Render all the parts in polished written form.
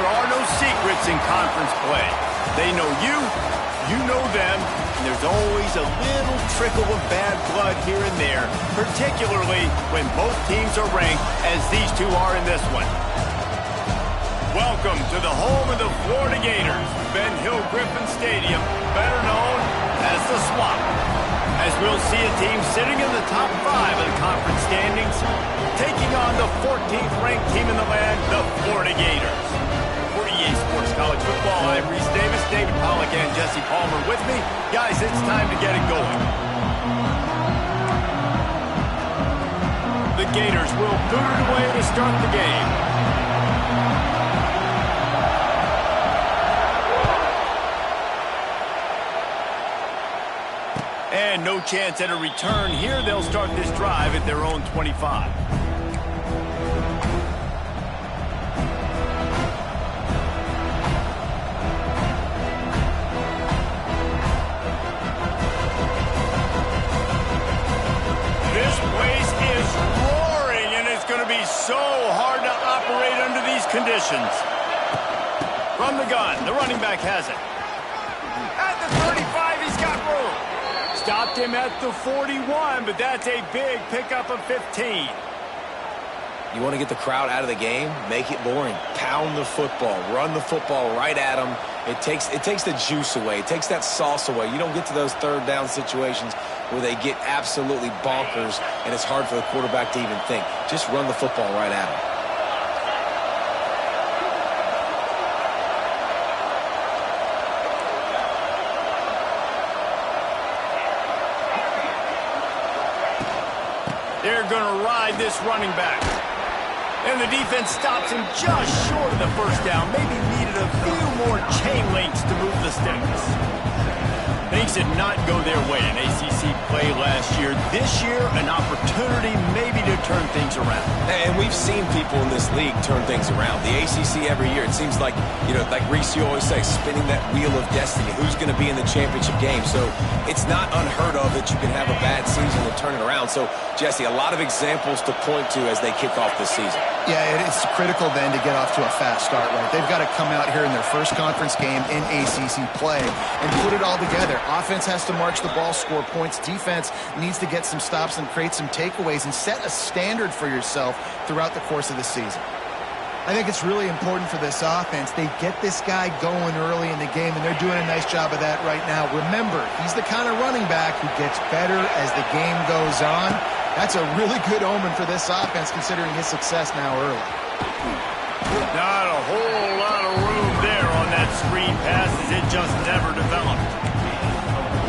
there are no secrets in conference play. They know you, you know them, and there's always a little trickle of bad blood here and there, particularly when both teams are ranked as these two are in this one. Welcome to the home of the Florida Gators, Ben Hill Griffin Stadium, better known as the Swamp. As we'll see a team sitting in the top 5 of the conference standings, taking on the 14th ranked team in the land, the Florida Gators. For EA Sports College Football, I'm Reese Davis, David Pollack, and Jesse Palmer with me. Guys, it's time to get it going. The Gators will boot it away to start the game. And no chance at a return here. They'll start this drive at their own 25. This place is roaring, and it's going to be so hard to operate under these conditions. From the gun, the running back has it. At the 35, he's got room. Stopped him at the 41, but that's a big pickup of 15. You want to get the crowd out of the game? Make it boring. Pound the football. Run the football right at them. It takes the juice away. It takes that sauce away. You don't get to those third down situations where they get absolutely bonkers, and it's hard for the quarterback to even think. Just run the football right at them. They're going to ride this running back. And the defense stops him just short of the first down. Maybe needed a few more chain links to move the sticks. Things did not go their way in ACC play last year. This year, an opportunity maybe to turn things around. And we've seen people in this league turn things around. The ACC every year, it seems like, like Reese, you always say, spinning that wheel of destiny. Who's going to be in the championship game? So it's not unheard of that you can have a bad season and turn it around. So, Jesse, a lot of examples to point to as they kick off the season. Yeah, it's critical then to get off to a fast start, right? They've got to come out here in their first conference game in ACC play and put it all together. Offense has to march the ball, score points. Defense needs to get some stops and create some takeaways and set a standard for yourself throughout the course of the season. I think it's really important for this offense. They get this guy going early in the game, and they're doing a nice job of that right now. Remember, he's the kind of running back who gets better as the game goes on. That's a really good omen for this offense, considering his success now early. Not a whole lot of room there on that screen pass, as it just never developed.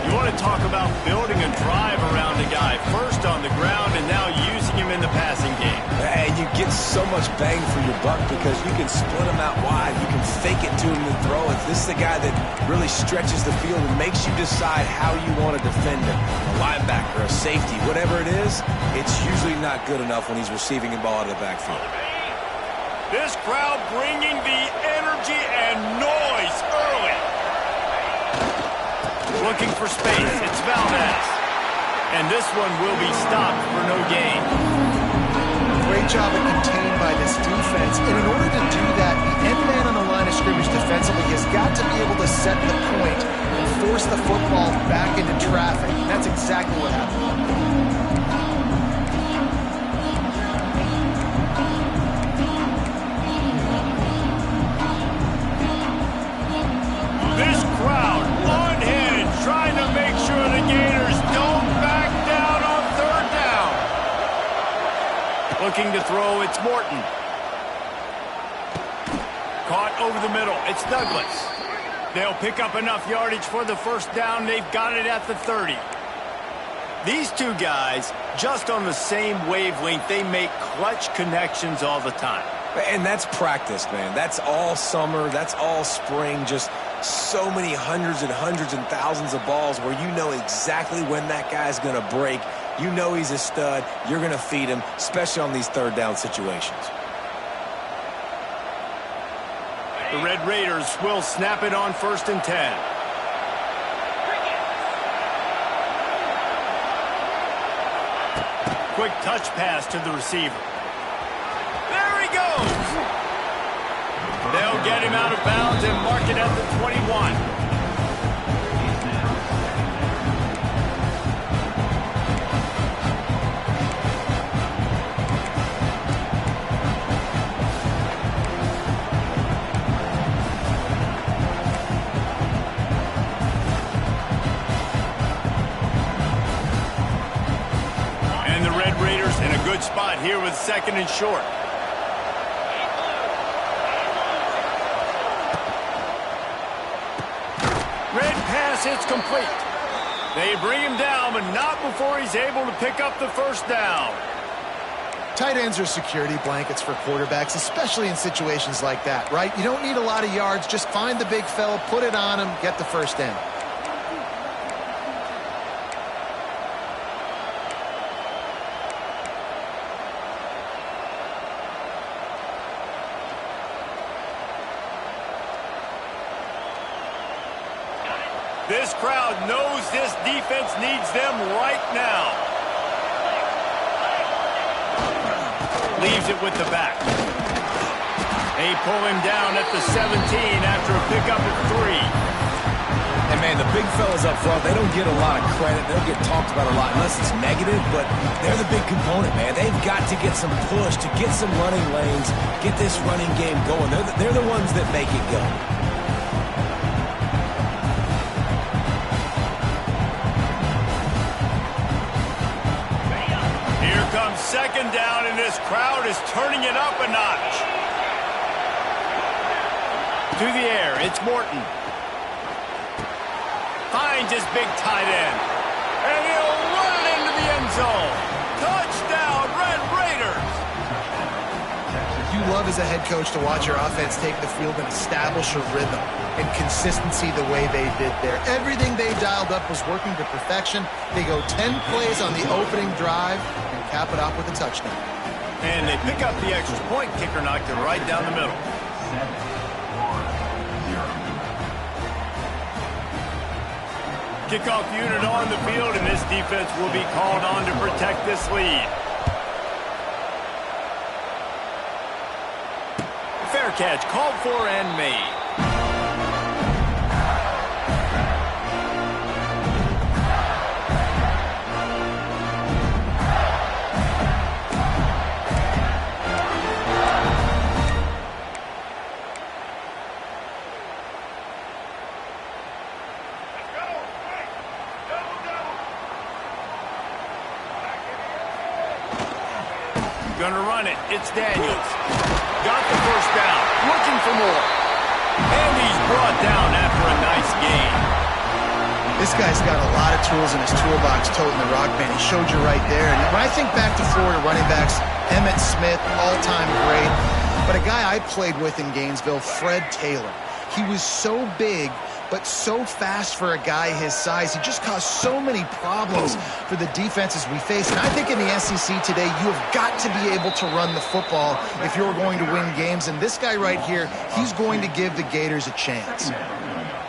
You want to talk about building a drive around a guy, first on the ground and now using him in the passing game. And you get so much bang for your buck because you can split him out wide. You can fake it to him and throw it. This is the guy that really stretches the field and makes you decide how you want to defend him. A linebacker, a safety, whatever it is, it's usually not good enough when he's receiving the ball out of the backfield. This crowd bringing the energy and noise early. Looking for space, it's Valdez. And this one will be stopped for no gain. Great job at contained by this defense. And in order to do that, the end man on the line of scrimmage defensively has got to be able to set the point and force the football back into traffic. And that's exactly what happened. This crowd on hand, trying to make sure the Gators don't back down on third down. Looking to throw, it's Morton. Caught over the middle, it's Douglas. They'll pick up enough yardage for the first down. They've got it at the 30. These two guys, just on the same wavelength, they make clutch connections all the time. And that's practice, man. That's all summer. That's all spring. Just so many hundreds and thousands of balls where you know exactly when that guy's going to break. You know he's a stud. You're going to feed him, especially on these third down situations. The Red Raiders will snap it on 1st and 10. Quick touch pass to the receiver. There he goes! They'll get him out of bounds and mark it at the 21. Good spot here with second and short. Red pass, it's complete. They bring him down, but not before he's able to pick up the first down. Tight ends are security blankets for quarterbacks, especially in situations like that, right? You don't need a lot of yards. Just find the big fella, put it on him, get the first down. This crowd knows this defense needs them right now. Leaves it with the back. They pull him down at the 17 after a pickup of 3. And, man, the big fellas up front, they don't get a lot of credit. They don't get talked about a lot unless it's negative, but they're the big component, man. They've got to get some push, to get some running lanes, get this running game going. They're the ones that make it go. Second down, and this crowd is turning it up a notch. To the air, it's Morton. Finds his big tight end. And he'll run it into the end zone. Touchdown, Red Raiders. You love as a head coach to watch your offense take the field and establish a rhythm and consistency the way they did there. Everything they dialed up was working to perfection. They go 10 plays on the opening drive and cap it off with a touchdown. And they pick up the extra point. Kicker knocked it right down the middle. Kickoff unit on the field, and this defense will be called on to protect this lead. Fair catch, called for and made. Gonna run it. It's Daniels. Got the first down. Looking for more. And he's brought down after a nice gain. This guy's got a lot of tools in his toolbox toting the rock band. He showed you right there. And when I think back to Florida running backs, Emmitt Smith, all-time great. But a guy I played with in Gainesville, Fred Taylor. He was so big, but so fast for a guy his size. He just caused so many problems for the defenses we face. And I think in the SEC today, you have got to be able to run the football if you're going to win games. And this guy right here, he's going to give the Gators a chance.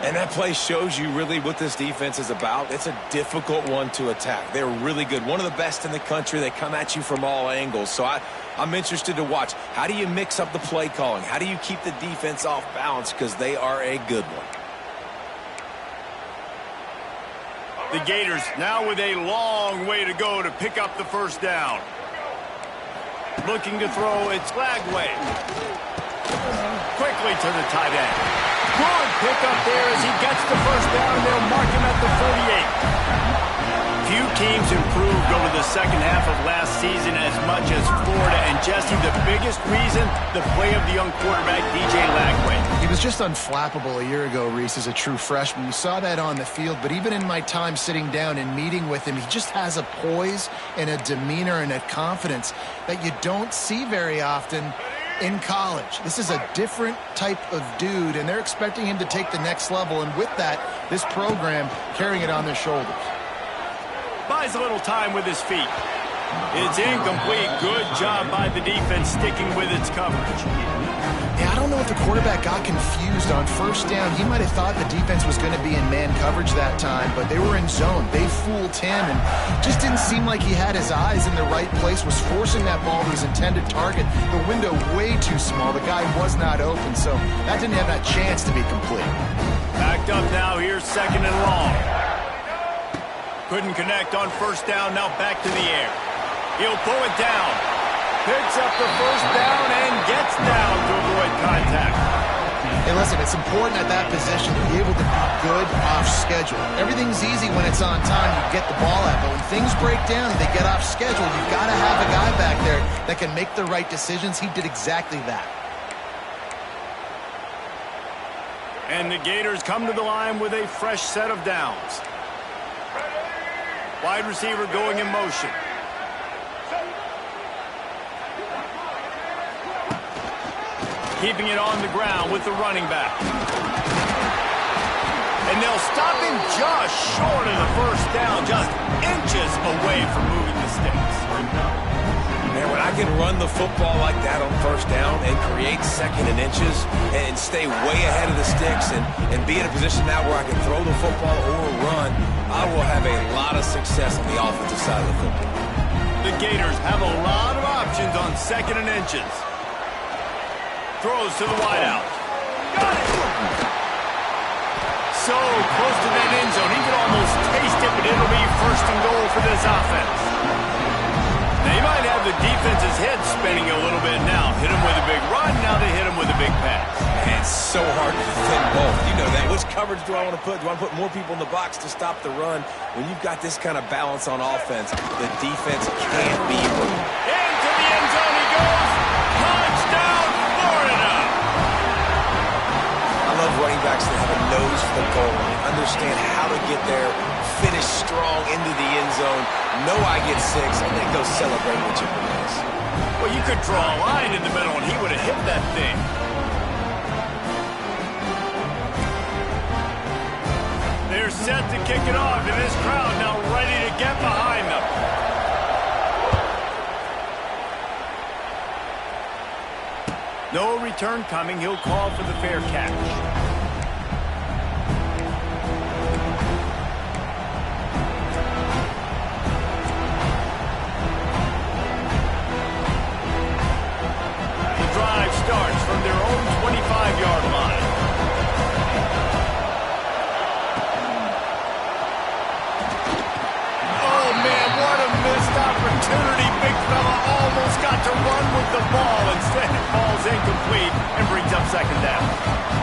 And that play shows you really what this defense is about. It's a difficult one to attack. They're really good. One of the best in the country. They come at you from all angles. So I'm interested to watch. How do you mix up the play calling? How do you keep the defense off balance? Because they are a good one. The Gators now with a long way to go to pick up the first down. Looking to throw, it's Lagway. Quickly to the tight end. Good pickup there as he gets the first down. They'll mark him at the 48. Few teams improved over the second half of last season as much as Florida. And Jesse, the biggest reason, the play of the young quarterback, DJ Lagway. He was just unflappable a year ago, Reese, as a true freshman. You saw that on the field, but even in my time sitting down and meeting with him, he just has a poise and a demeanor and a confidence that you don't see very often in college. This is a different type of dude, and they're expecting him to take the next level, and with that, this program carrying it on their shoulders. Buys a little time with his feet. It's incomplete. Good job by the defense sticking with its coverage. Yeah, I don't know if the quarterback got confused on first down. He might have thought the defense was going to be in man coverage that time, but they were in zone. They fooled him and just didn't seem like he had his eyes in the right place, was forcing that ball to his intended target. The window way too small. The guy was not open, so that didn't have that chance to be complete. Backed up now. Here's second and long. Couldn't connect on first down. Now back to the air. He'll pull it down. Picks up the first down and gets down to avoid contact. Hey, listen, it's important at that position to be able to be good off schedule. Everything's easy when it's on time. You get the ball out. But when things break down and they get off schedule, you've got to have a guy back there that can make the right decisions. He did exactly that. And the Gators come to the line with a fresh set of downs. Wide receiver going in motion. Keeping it on the ground with the running back. And they'll stop him just short of the first down, just inches away from moving the sticks. Man, when I can run the football like that on first down and create second and inches and stay way ahead of the sticks and be in a position now where I can throw the football or run, I will have a lot of success on the offensive side of the football. The Gators have a lot of options on second and inches. Throws to the wideout. Got it! So close to that end zone. He could almost taste it, but it'll be first and goal for this offense. They might have the defense's head spinning a little bit now. Hit him with a big run, now they hit him with a big pass. Man, it's so hard to defend both. You know that. Which coverage do I want to put? Do I want to put more people in the box to stop the run? When you've got this kind of balance on offense, the defense can't be moved. Into the end zone he goes. Touchdown, Florida! I love running backs that have a nose for the goal line, understand how to get there, finish strong into the end zone, know I get 6, and then go celebrate with your boys. Well, you could draw a line in the middle, and he would have hit that thing. They're set to kick it off, and this crowd now ready to get behind them. No return coming. He'll call for the fair catch. Starts from their own 25-yard line. Oh, man, what a missed opportunity. Big fella almost got to run with the ball. Instead, it falls incomplete and brings up second down.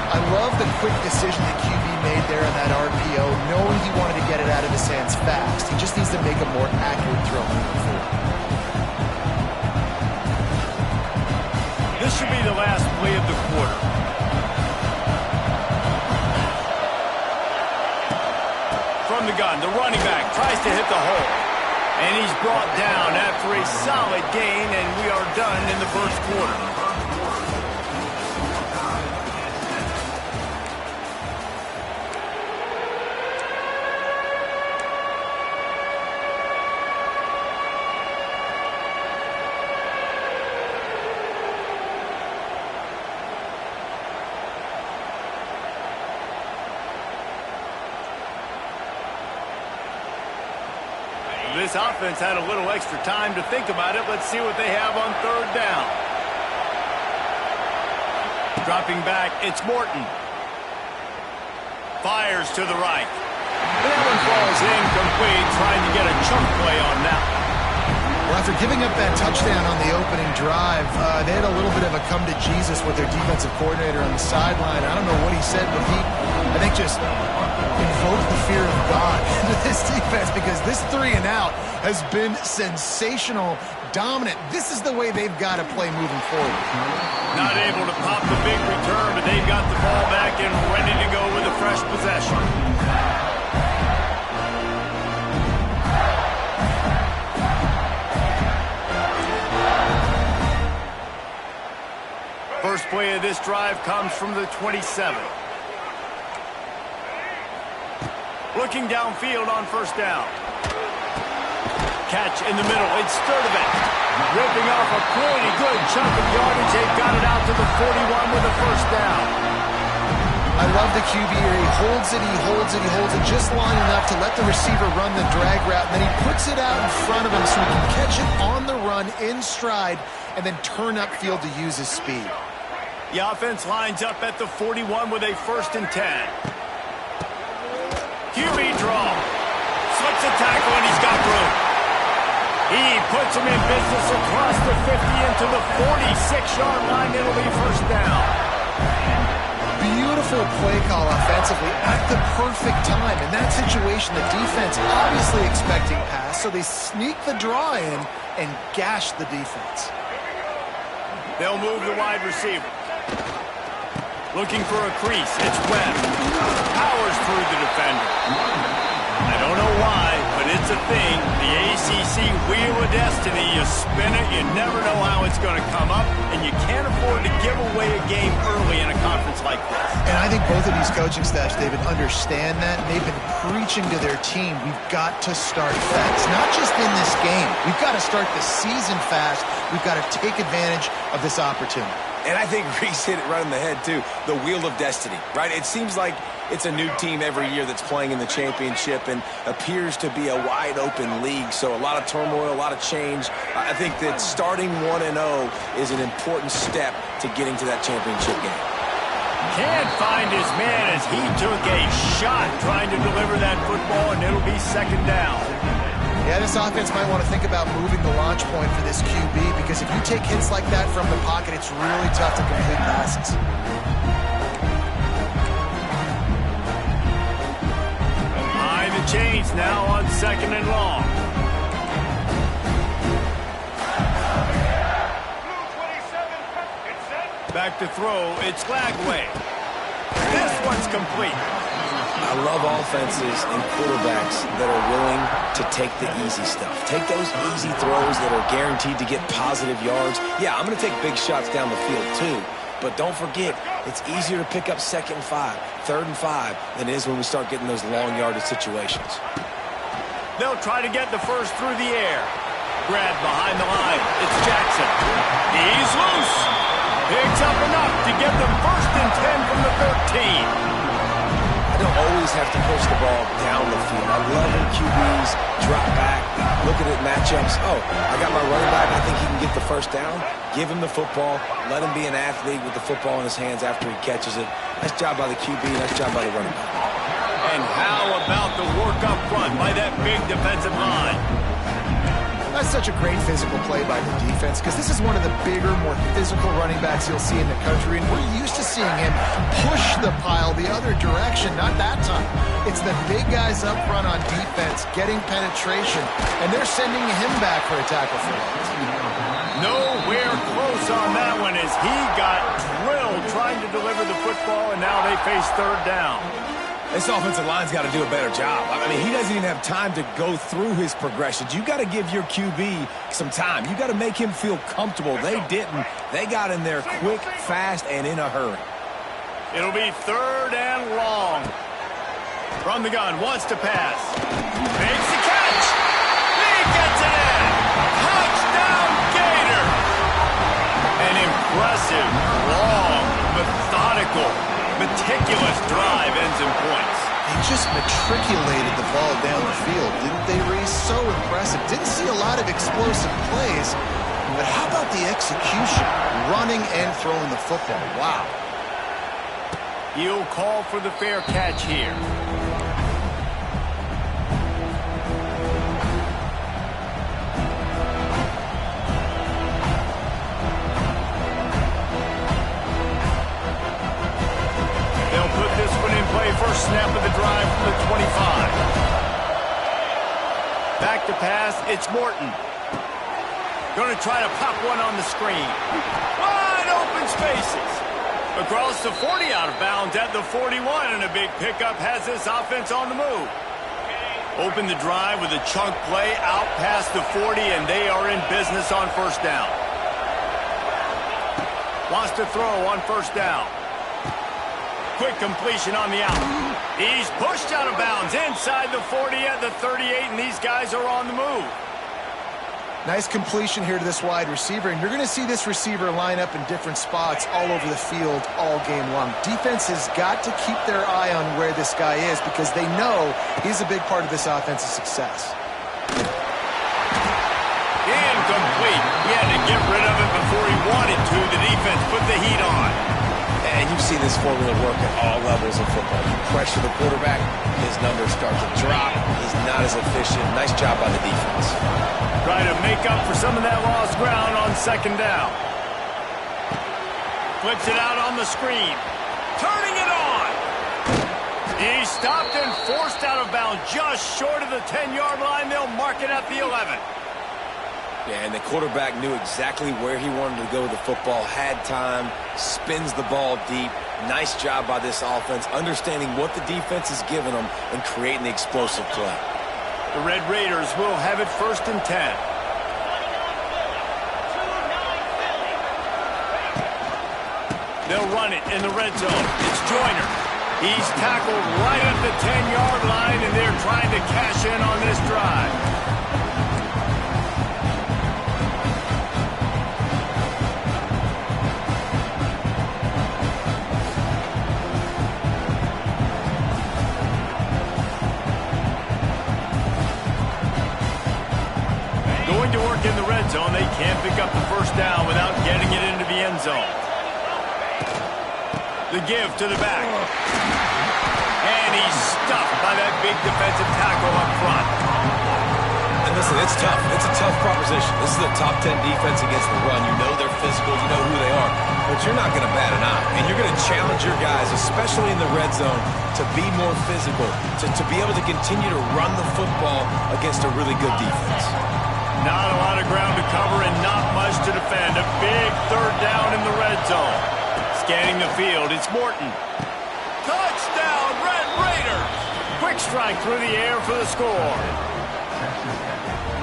I love the quick decision that QB made there on that RPO, knowing he wanted to get it out of his hands fast. He just needs to make a more accurate throw moving forward. This should be the last play of the quarter. From the gun, the running back tries to hit the hole. And he's brought down after a solid gain, and we are done in the first quarter. This offense had a little extra time to think about it. Let's see what they have on third down. Dropping back, it's Morton. Fires to the right. That one falls incomplete, trying to get a chunk play on that one. Well, after giving up that touchdown on the opening drive, they had a little bit of a come to Jesus with their defensive coordinator on the sideline. I don't know what he said, but he, I think, just invoked the fear of God into this defense, because this 3 and out has been sensational, dominant. This is the way they've got to play moving forward. Not able to pop the big return, but they've got the ball back and ready to go with a fresh possession. First play of this drive comes from the 27. Looking downfield on first down. catch in the middle. It's Sturdivant ripping off a pretty good chunk of yardage. They've got it out to the 41 with a first down. I love the QB here. He holds it, he holds it, he holds it just long enough to let the receiver run the drag route, and then he puts it out in front of him so he can catch it on the run in stride and then turn upfield to use his speed. The offense lines up at the 41 with a 1st and 10. QB draw. Slips a tackle, and he's got room. He puts him in business across the 50 into the 46-yard line. It'll be first down. Beautiful play call offensively at the perfect time. In that situation, the defense obviously expecting pass, so they sneak the draw in and gash the defense. They'll move the wide receiver. Looking for a crease. It's Webb. Powers through the defender. I don't know why, but it's a thing. The ACC Wheel of Destiny. You spin it, you never know how it's going to come up, and you can't afford to give away a game early in a conference like this. And I think both of these coaching staffs, David, understand that. And they've been preaching to their team, we've got to start fast. Not just in this game. We've got to start the season fast. We've got to take advantage of this opportunity. And I think Reese hit it right on the head, too. The Wheel of Destiny, right? It seems like it's a new team every year that's playing in the championship and appears to be a wide-open league. So a lot of turmoil, a lot of change. I think that starting 1-0 is an important step to getting to that championship game. Can't find his man as he took a shot trying to deliver that football, and it'll be 2nd down. Yeah, this offense might want to think about moving the launch point for this QB, because if you take hits like that from the pocket, it's really tough to complete passes. Behind the chains now on 2nd and long. Back to throw, it's Lagway. This one's complete. I love offenses and quarterbacks that are willing to take the easy stuff. Take those easy throws that are guaranteed to get positive yards. Yeah, I'm going to take big shots down the field too, but don't forget, it's easier to pick up 2nd and 5, 3rd and 5 than it is when we start getting those long yardage situations. They'll try to get the first through the air. Grab behind the line. It's Jackson. He's loose. Picks up enough to get them 1st and 10 from the 13. I don't always have to push the ball down the field. I love when QBs drop back, look at it matchups. Oh, I got my running back. I think he can get the first down. Give him the football. Let him be an athlete with the football in his hands after he catches it. Nice job by the QB. Nice job by the running back. And how about the work up front by that big defensive line? That's such a great physical play by the defense, because this is one of the bigger, more physical running backs you'll see in the country, and we're used to seeing him push the pile the other direction. Not that time. It's the big guys up front on defense getting penetration, and they're sending him back for a tackle for loss. Nowhere close on that one as he got drilled trying to deliver the football, and now they face 3rd down. This offensive line's got to do a better job. I mean, he doesn't even have time to go through his progressions. You got to give your QB some time. You got to make him feel comfortable. They didn't. They got in there quick, fast, and in a hurry. It'll be 3rd and long. From the gun, wants to pass. Makes the catch. He gets it in. Touchdown, Gator. An impressive, long, methodical, meticulous drive ends in points. They just matriculated the ball down the field, didn't they, Reese? So impressive. Didn't see a lot of explosive plays, but how about the execution? Running and throwing the football. Wow. He'll call for the fair catch here. First snap of the drive from the 25. Back to pass, it's Morton. Going to try to pop one on the screen. Wide open spaces. Across the 40, out of bounds at the 41, and a big pickup has this offense on the move. Open the drive with a chunk play out past the 40, and they are in business on 1st down. Wants to throw on 1st down. Quick completion on the out. He's pushed out of bounds inside the 40 at the 38, and these guys are on the move. Nice completion here to this wide receiver, and you're going to see this receiver line up in different spots all over the field all game long. Defense has got to keep their eye on where this guy is because they know he's a big part of this offense's success. Incomplete. He had to get rid of it before he wanted to. The defense put the heat on. And you've seen this formula work at all levels of football. You pressure the quarterback, his numbers start to drop. He's not as efficient. Nice job by the defense. Try to make up for some of that lost ground on second down. Flips it out on the screen. Turning it on. He stopped and forced out of bounds just short of the 10-yard line. They'll mark it at the 11. Yeah, and the quarterback knew exactly where he wanted to go with the football, had time, spins the ball deep. Nice job by this offense, understanding what the defense is giving them and creating the explosive play. The Red Raiders will have it 1st and 10. They'll run it in the red zone. It's Joyner. He's tackled right at the 10-yard line, and they're trying to cash in on this drive. To work in the red zone, they can't pick up the first down without getting it into the end zone. The give to the back. And he's stuffed by that big defensive tackle up front. And listen, it's tough. It's a tough proposition. This is a top 10 defense against the run. You know they're physical. You know who they are. But you're not going to bat an eye. And you're going to challenge your guys, especially in the red zone, to be more physical, to be able to continue to run the football against a really good defense. Not a lot of ground to cover and not much to defend. A big third down in the red zone. Scanning the field, it's Morton. Touchdown, Red Raiders! Quick strike through the air for the score.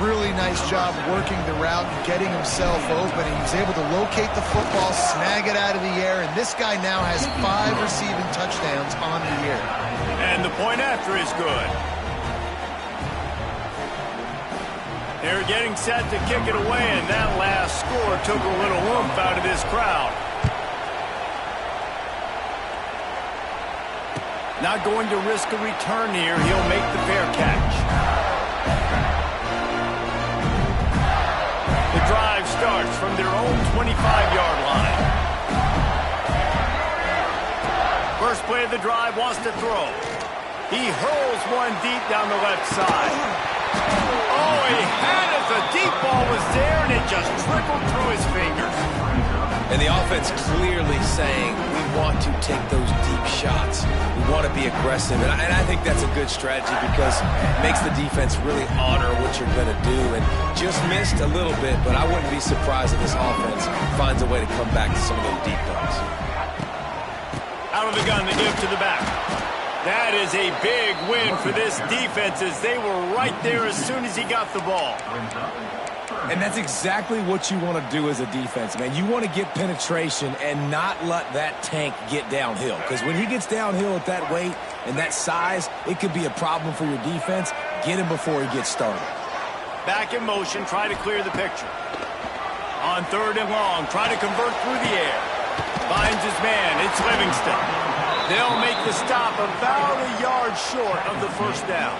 Really nice job working the route and getting himself open. And he's able to locate the football, snag it out of the air, and this guy now has 5 receiving touchdowns on the year. And the point after is good. They're getting set to kick it away, and that last score took a little oomph out of this crowd. Not going to risk a return here. He'll make the fair catch. The drive starts from their own 25-yard line. First play of the drive wants to throw. He hurls one deep down the left side. Oh, he had it. The deep ball was there, and it just trickled through his fingers. And the offense clearly saying, we want to take those deep shots. We want to be aggressive. And I think that's a good strategy because it makes the defense really honor what you're going to do. And just missed a little bit, but I wouldn't be surprised if this offense finds a way to come back to some of those deep balls. Out of the gun, the give to the back. That is a big win for this defense as they were right there as soon as he got the ball. And that's exactly what you want to do as a defense, man. You want to get penetration and not let that tank get downhill. Because when he gets downhill at that weight and that size, it could be a problem for your defense. Get him before he gets started. Back in motion, try to clear the picture. On 3rd and long, try to convert through the air. Finds his man, it's Livingston. They'll make the stop about a yard short of the first down.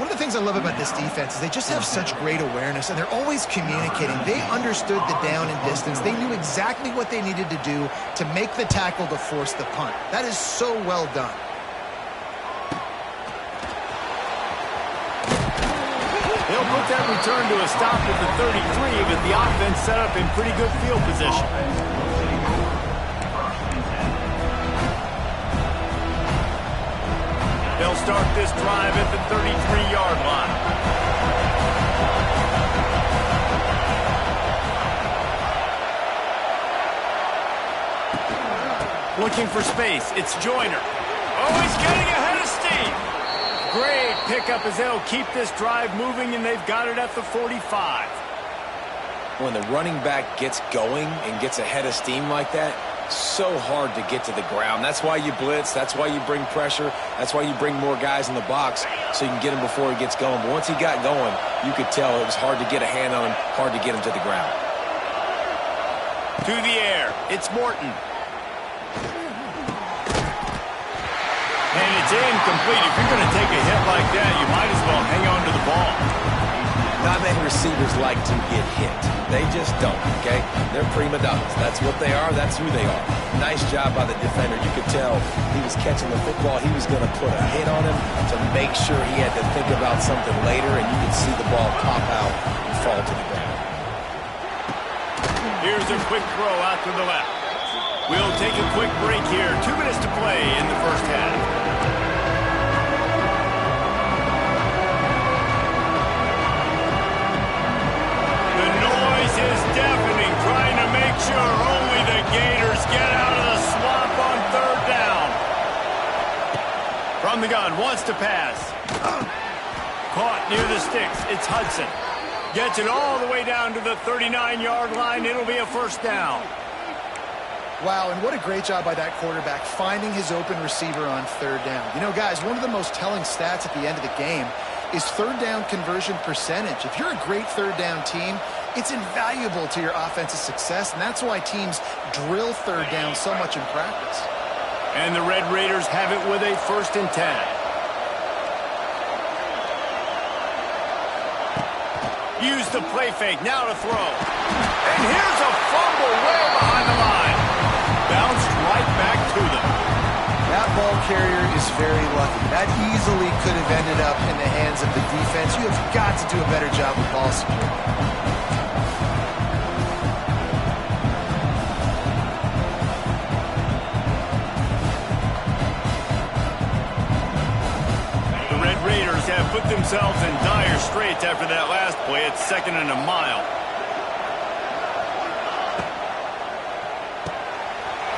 One of the things I love about this defense is they just have such great awareness, and they're always communicating. They understood the down and distance. They knew exactly what they needed to do to make the tackle to force the punt. That is so well done. They'll put that return to a stop at the 33, but the offense set up in pretty good field position. They'll start this drive at the 33-yard line. Looking for space. It's Joyner. Oh, he's getting ahead of steam. Great pickup as they'll keep this drive moving, and they've got it at the 45. When the running back gets going and gets ahead of steam like that, So hard to get to the ground. That's why you blitz. That's why you bring pressure. That's why you bring more guys in the box so you can get him before he gets going. But once he got going, you could tell it was hard to get a hand on him, hard to get him to the ground. To the air, it's Morton. And it's incomplete. If you're going to take a hit like that, you might as well hang on to the ball. Not many receivers like to get hit. They just don't, okay? They're prima donnas. That's what they are. That's who they are. Nice job by the defender. You could tell he was catching the football. He was going to put a hit on him to make sure he had to think about something later, and you could see the ball pop out and fall to the ground. Here's a quick throw out to the left. We'll take a quick break here. 2 minutes to play in the first half. The noise is deafening, trying to make sure only the Gators get out of the swamp on third down. From the gun, wants to pass. Caught near the sticks. It's Hudson. Gets it all the way down to the 39-yard line. It'll be a first down. Wow, and what a great job by that quarterback finding his open receiver on third down. You know, guys, one of the most telling stats at the end of the game is third down conversion percentage. If you're a great third down team, it's invaluable to your offensive success, and that's why teams drill third down so much in practice. And the Red Raiders have it with a 1st and 10. Use the play fake, now to throw. And here's a fumble way behind the line. Bounced right back to them. That ball carrier is very lucky. That easily could have ended up in the hands of the defense. You have got to do a better job with ball security. The Red Raiders have put themselves in dire straits after that last play. It's 2nd and a mile.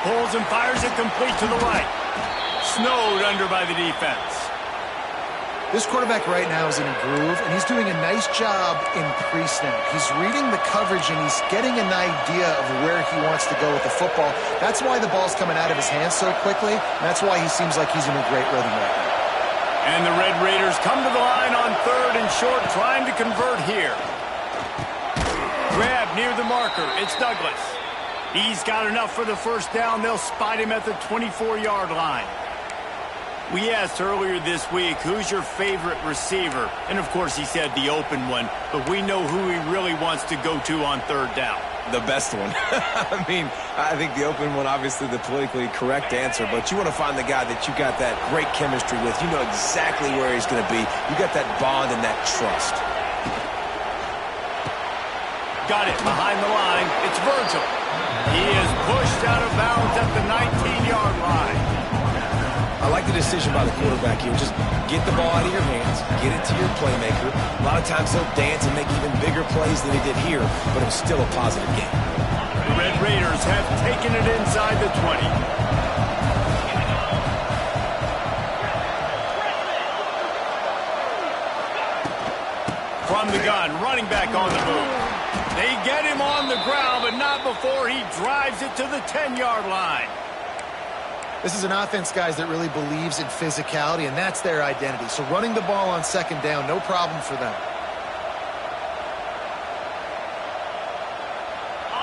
Pulls and fires it complete to the right. Snowed under by the defense. This quarterback right now is in a groove, and he's doing a nice job in pre-snap. He's reading the coverage, and he's getting an idea of where he wants to go with the football. That's why the ball's coming out of his hands so quickly, and that's why he seems like he's in a great rhythm right now. And the Red Raiders come to the line on 3rd and short, trying to convert here. Grab near the marker. It's Douglas. He's got enough for the first down. They'll spot him at the 24-yard line. We asked earlier this week, who's your favorite receiver? And, of course, he said the open one. But we know who he really wants to go to on third down. The best one. I mean, I think the open one, obviously the politically correct answer, but you want to find the guy that you got that great chemistry with. You know exactly where he's going to be. You got that bond and that trust. Got it behind the line. It's Virgil. He is pushed out of bounds at the 19-yard line. I like the decision by the quarterback here. Just get the ball out of your hands, get it to your playmaker. A lot of times he'll dance and make even bigger plays than he did here, but it was still a positive game. The Red Raiders have taken it inside the 20. From the gun, running back on the move. They get him on the ground, but not before he drives it to the 10-yard line. This is an offense, guys, that really believes in physicality, and that's their identity. So running the ball on 2nd down, no problem for them.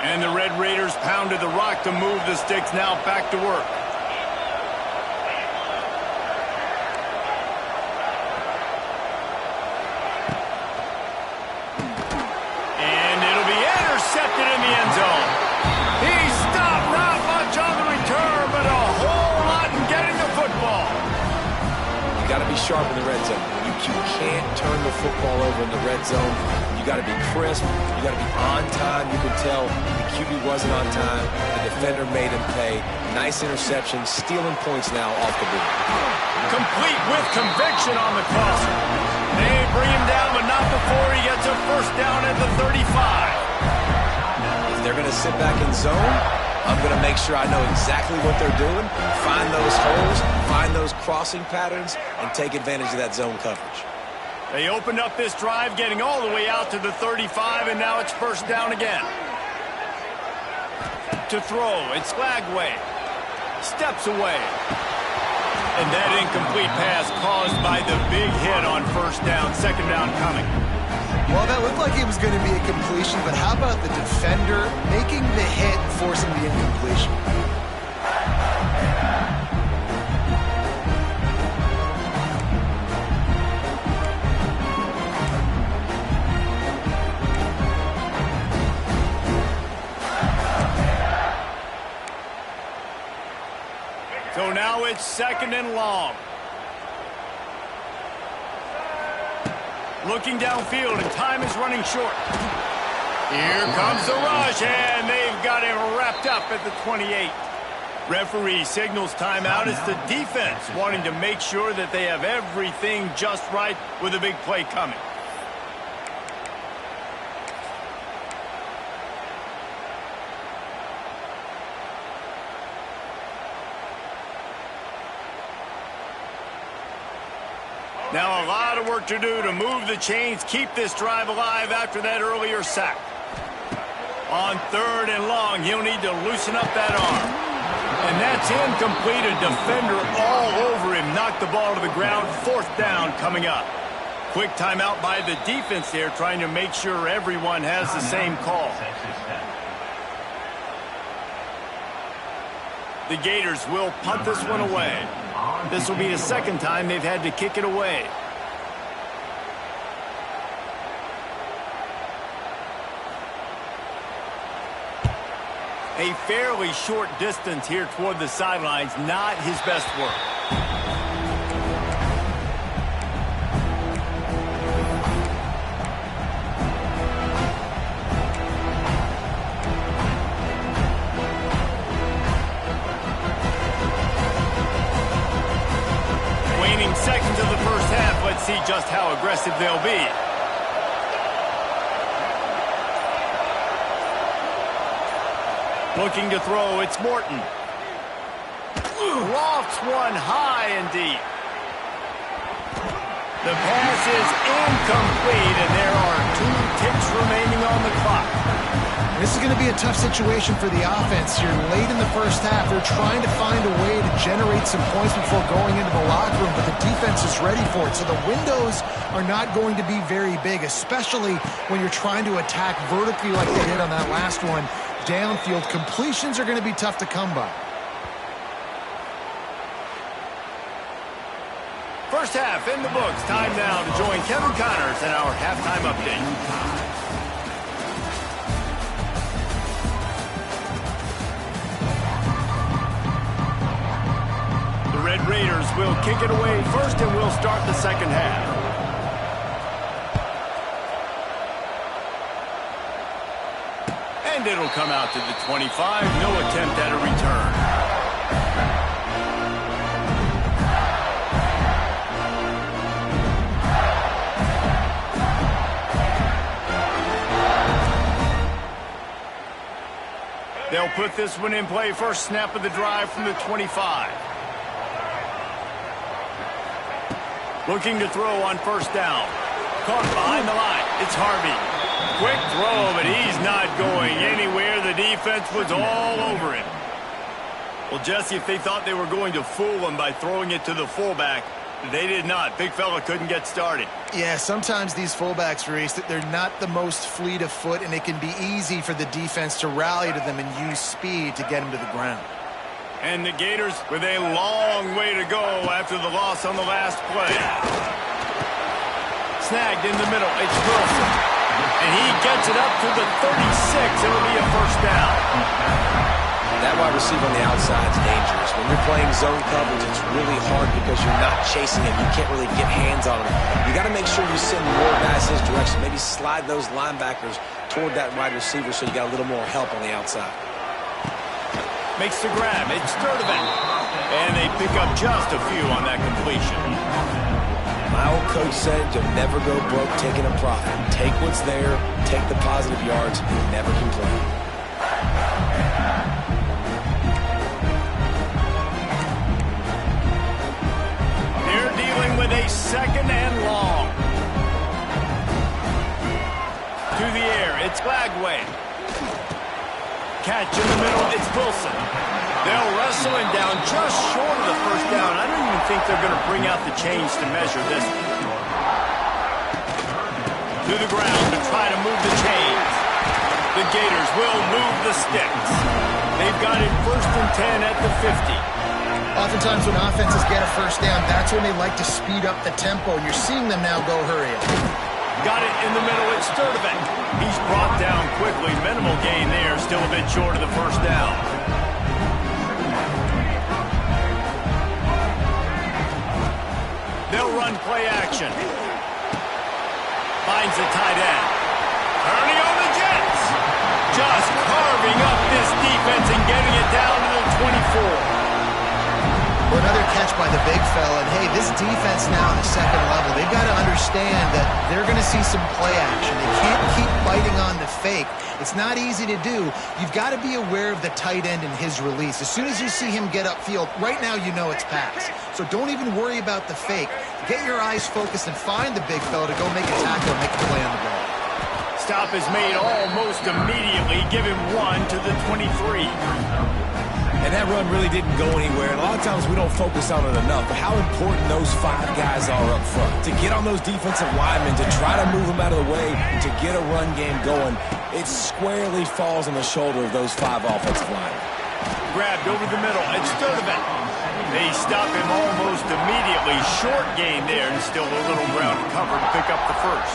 And the Red Raiders pounded the rock to move the sticks. Now back to work. Intercepted in the end zone. He stopped, not much on the return, but a whole lot in getting the football. You got to be sharp in the red zone. You can't turn the football over in the red zone. You got to be crisp. You got to be on time. You can tell the QB wasn't on time. The defender made him pay. Nice interception, stealing points now off the board. Complete with conviction on the crosser. They bring him down, but not before he gets a first down at the 35. They're going to sit back in zone. I'm going to make sure I know exactly what they're doing, find those holes, find those crossing patterns, and take advantage of that zone coverage. They opened up this drive, getting all the way out to the 35, and now it's first down again. to throw. It's Lagway. Steps away. And that incomplete pass caused by the big hit on first down, second down coming. Well, that looked like it was going to be a completion, but how about the defender making the hit and forcing the incompletion? So now it's second and long. Looking downfield, and time is running short. Here comes the rush, and they've got it wrapped up at the 28. Referee signals timeout. It's the defense wanting to make sure that they have everything just right with a big play coming. Now a lot of work to do to move the chains, keep this drive alive after that earlier sack. On third and long, he'll need to loosen up that arm. And that's incomplete. A defender all over him. Knocked the ball to the ground. Fourth down coming up. Quick timeout by the defense there, trying to make sure everyone has the same call. The Gators will punt this one away. This will be the second time they've had to kick it away. A fairly short distance here toward the sidelines, not his best work. Seconds of the first half. Let's see just how aggressive they'll be. Looking to throw, it's Morton. Lofts one high and deep. The pass is incomplete, and there are 2 ticks remaining on the clock. This is going to be a tough situation for the offense here. Late in the first half, they're trying to find a way to generate some points before going into the locker room, but the defense is ready for it. So the windows are not going to be very big, especially when you're trying to attack vertically like they did on that last one. Downfield completions are going to be tough to come by. First half in the books. Time now to join Kevin Connors in our halftime update. Red Raiders will kick it away first, and we'll start the second half. And it'll come out to the 25. No attempt at a return. They'll put this one in play. First snap of the drive from the 25. Looking to throw on first down. Caught behind the line. It's Harvey. Quick throw, but he's not going anywhere. The defense was all over him. Well, Jesse, if they thought they were going to fool him by throwing it to the fullback, they did not. Big fella couldn't get started. Yeah, sometimes these fullbacks, Reese, they're not the most fleet of foot, and it can be easy for the defense to rally to them and use speed to get them to the ground. And the Gators with a long way to go after the loss on the last play. Snagged in the middle. It's Wilson. And he gets it up to the 36. It'll be a first down. That wide receiver on the outside is dangerous. When you're playing zone coverage, it's really hard because you're not chasing him. You can't really get hands on him. You got to make sure you send more guys his direction. Maybe slide those linebackers toward that wide receiver so you got a little more help on the outside. Makes the grab. It's Sturdivant. And they pick up just a few on that completion. My old coach said you'll never go broke taking a profit. Take what's there, take the positive yards, and never complain. They're dealing with a second and long. To the air. It's Lagway. Catch in the middle, it's Wilson. They'll wrestle him down just short of the first down. I don't even think they're going to bring out the chains to measure this. To the ground to try to move the chains. The Gators will move the sticks. They've got it 1st and 10 at the 50. Oftentimes when offenses get a first down, that's when they like to speed up the tempo, and you're seeing them now go hurry up. Got it in the middle, it's Sturdivant. He's brought down quickly. Minimal gain there, still a bit short of the first down. They'll run play action. Finds the tight end. Turning on the Jets. Just carving up this defense and getting it down to the 24. Well, another catch by the big fella. And, hey, this defense now on the second level, they've got to understand that they're going to see some play action. They can't keep biting on the fake. It's not easy to do. You've got to be aware of the tight end and his release. As soon as you see him get upfield, right now you know it's pass. So don't even worry about the fake. Get your eyes focused and find the big fella to go make a tackle and make a play on the ball. Stop is made almost immediately. Give him 1 to the 23. And that run really didn't go anywhere. And a lot of times we don't focus on it enough, but how important those 5 guys are up front. To get on those defensive linemen, to try to move them out of the way, to get a run game going, it squarely falls on the shoulder of those 5 offensive linemen. Grabbed over the middle. It's Sturdivant. They stop him almost immediately. Short gain there, and still a little ground to cover to pick up the first.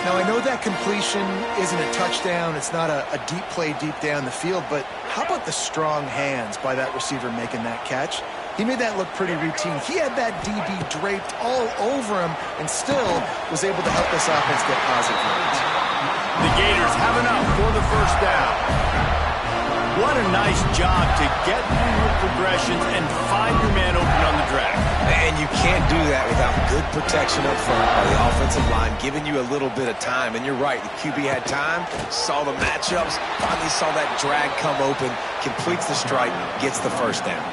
Now, I know that completion isn't a touchdown. It's not a deep play deep down the field, but how about the strong hands by that receiver making that catch? He made that look pretty routine. He had that DB draped all over him and still was able to help this offense get positive yards. The Gators have enough for the first down. What a nice job to get through your progressions and find your man open on the drag. And you can't do that without good protection up front by the offensive line, giving you a little bit of time. And you're right, the QB had time, saw the matchups, finally saw that drag come open, completes the strike, gets the first down.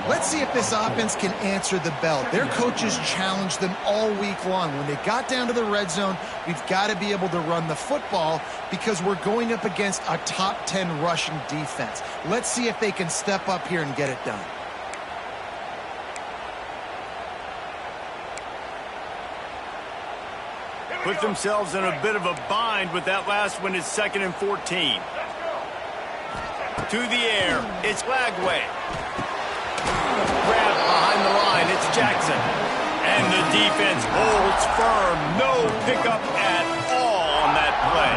Let's see if this offense can answer the bell. Their coaches challenged them all week long. When they got down to the red zone, we've got to be able to run the football because we're going up against a top 10 rushing defense. Let's see if they can step up here and get it done. Put themselves in a bit of a bind with that last one. Is 2nd and 14. To the air, it's Lagway. Grab behind the line, it's Jackson. And the defense holds firm. No pickup at all on that play.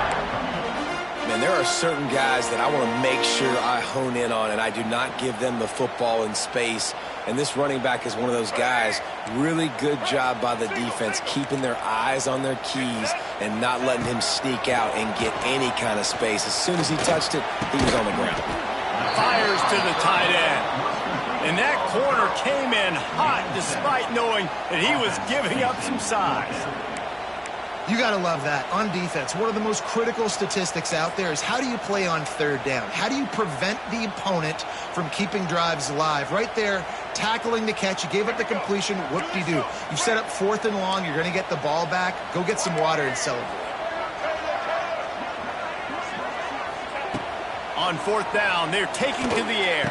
Man, there are certain guys that I want to make sure I hone in on, and I do not give them the football in space. And this running back is one of those guys. Really good job by the defense, keeping their eyes on their keys and not letting him sneak out and get any kind of space. As soon as he touched it, he was on the ground. Fires to the tight end. And that corner came in hot despite knowing that he was giving up some size. You got to love that. On defense, one of the most critical statistics out there is how do you play on 3rd down? How do you prevent the opponent from keeping drives alive? Right there, tackling the catch. You gave up the completion. Whoop-de-doo. You set up 4th and long. You're going to get the ball back. Go get some water and celebrate. On 4th down, they're taking to the air.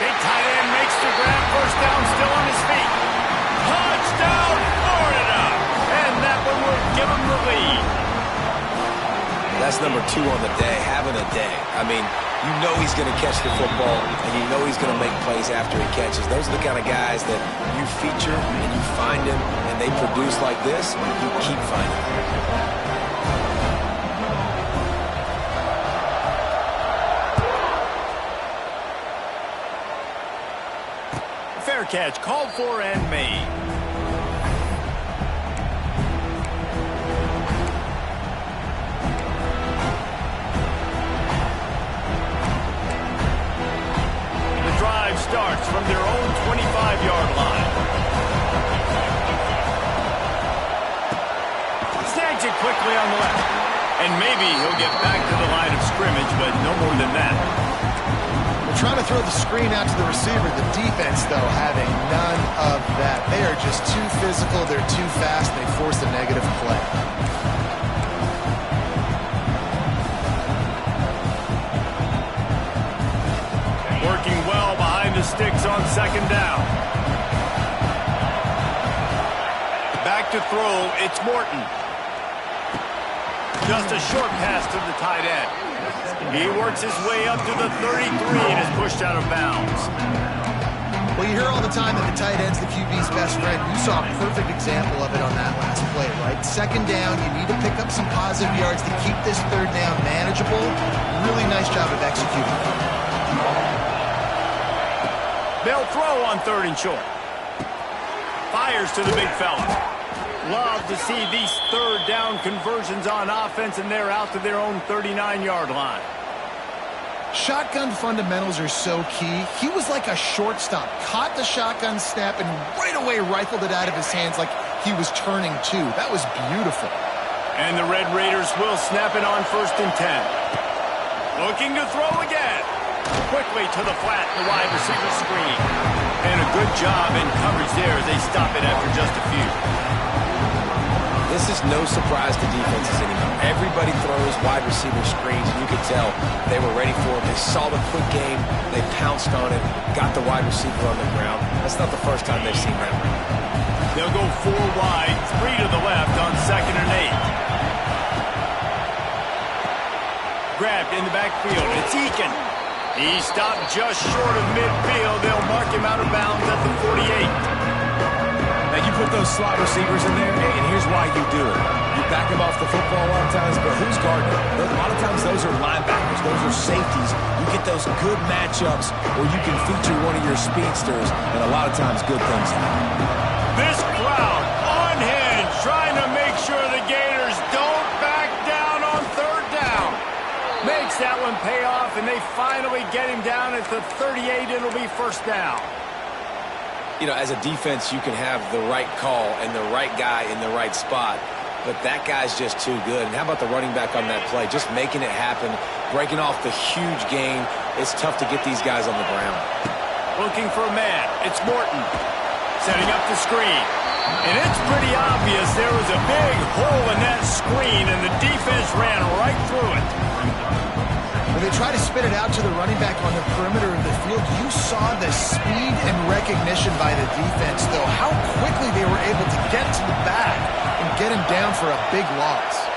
Big tight end makes the grab. First down, still on his feet. Touchdown, Florida! And that one will give him the lead. That's number 2 on the day, having a day. I mean, you know he's going to catch the football, and you know he's going to make plays after he catches. Those are the kind of guys that you feature, and you find him, and they produce like this, you keep finding them. Fair catch, called for and made. The drive starts from their own 25-yard line. Snags it quickly on the left. And maybe he'll get back to the line of scrimmage, but no more than that. Trying to throw the screen out to the receiver. The defense, though, having none of that. They are just too physical. They're too fast. They force a negative play. to throw. It's Morton. Just a short pass to the tight end. He works his way up to the 33 and is pushed out of bounds. Well, you hear all the time that the tight end's the QB's best friend. You saw a perfect example of it on that last play, right? Second down, you need to pick up some positive yards to keep this third down manageable. Really nice job of executing. They'll throw on 3rd and short. Fires to the big fella. Love to see these 3rd down conversions on offense, and they're out to their own 39-yard line. Shotgun fundamentals are so key. He was like a shortstop, caught the shotgun snap, and right away rifled it out of his hands like he was turning two. That was beautiful. And the Red Raiders will snap it on 1st and 10. Looking to throw again. Quickly to the flat, the wide receiver screen. And a good job in coverage there as they stop it after just a few. This is no surprise to defenses anymore. Everybody throws wide receiver screens, and you could tell they were ready for it. They saw the quick game. They pounced on it, got the wide receiver on the ground. That's not the first time they've seen that. They'll go 4 wide, 3 to the left on 2nd and 8. Grabbed in the backfield. It's Eakin. He stopped just short of midfield. They'll mark him out of bounds at the 48. Now, you put those slot receivers in there, and here's why you do it. You back them off the football a lot of times, but who's guarding them? A lot of times those are linebackers. Those are safeties. You get those good matchups where you can feature one of your speedsters, and a lot of times good things happen. This crowd unhinged, trying to make sure the Gators don't back down on 3rd down. Makes that one pay off, and they finally get him down at the 38. It'll be 1st down. You know, as a defense, you can have the right call and the right guy in the right spot, but that guy's just too good. And how about the running back on that play? Just making it happen, breaking off the huge gain. It's tough to get these guys on the ground. Looking for a man. It's Morton. Setting up the screen. And it's pretty obvious there was a big hole in that screen, and the defense ran right through it. When they try to spit it out to the running back on the perimeter of the field, you saw the speed and recognition by the defense, though, how quickly they were able to get to the back and get him down for a big loss.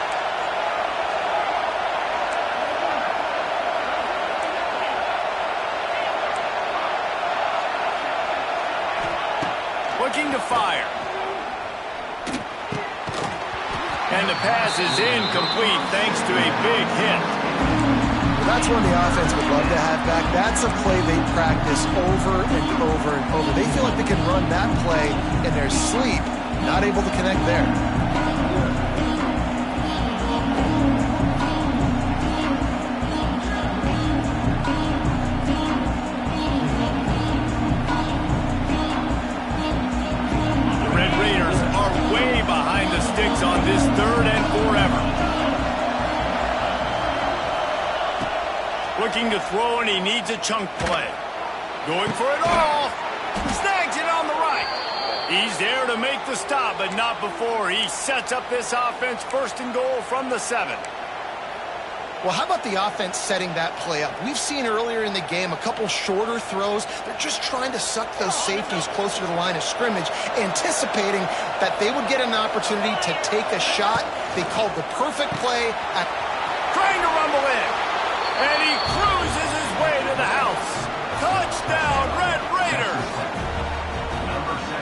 Looking to fire. And the pass is incomplete thanks to a big hit. That's one the offense would love to have back. That's a play they practice over and over and over. They feel like they can run that play in their sleep, not able to connect there. The Red Raiders are way behind the sticks on this 3rd and forever. Looking to throw, and he needs a chunk play. Going for it all. Snags it on the right. He's there to make the stop, but not before he sets up this offense 1st and goal from the 7. Well, how about the offense setting that play up? We've seen earlier in the game a couple shorter throws. They're just trying to suck those safeties closer to the line of scrimmage, anticipating that they would get an opportunity to take a shot. They called the perfect play at trying to rumble in. And he cruises his way to the house. Touchdown, Red Raiders.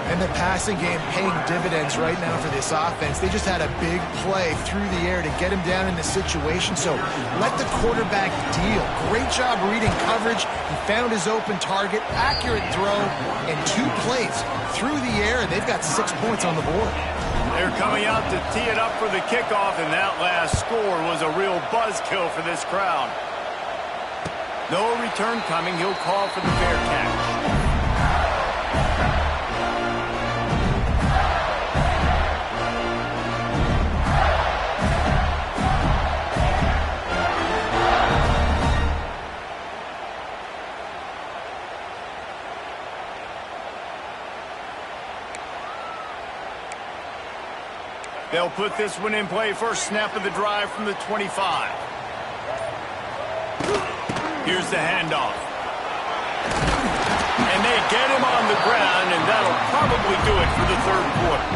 And the passing game paying dividends right now for this offense. They just had a big play through the air to get him down in the situation. So let the quarterback deal. Great job reading coverage. He found his open target, accurate throw, and 2 plays through the air, and they've got 6 points on the board. They're coming out to tee it up for the kickoff, and that last score was a real buzzkill for this crowd. No return coming. He'll call for the fair catch. They'll put this one in play. First snap of the drive from the 25. Here's the handoff. And they get him on the ground, and that'll probably do it for the 3rd quarter.